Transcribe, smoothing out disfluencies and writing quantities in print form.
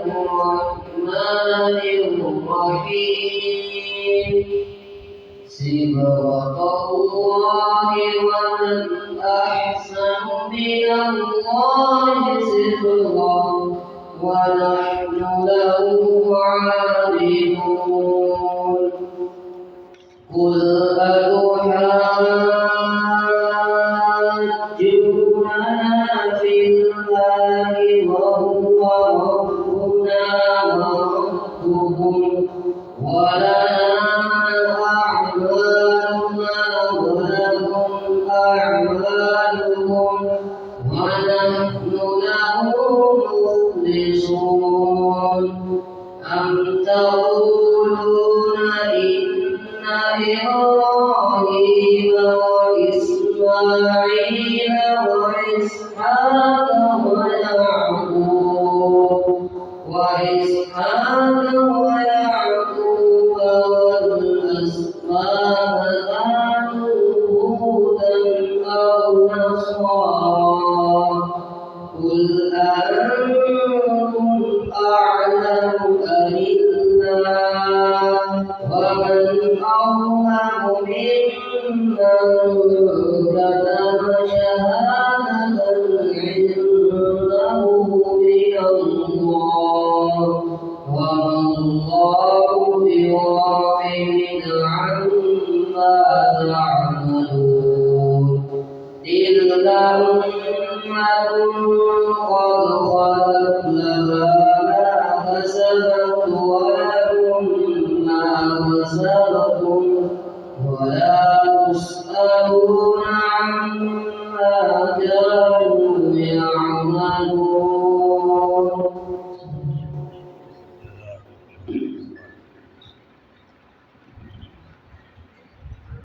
الرحمن الرحيم صبغة الله ومن أحسن من الله صبغة ونحن له عابدون قل أتحاجوننا في الله وهو ربنا وربكم ولنا أعمالنا ولكم أعمالكم ونحن له مخلصون أم تقولون إن إبراهيم وإسماعيل وإسحاق ويعقوب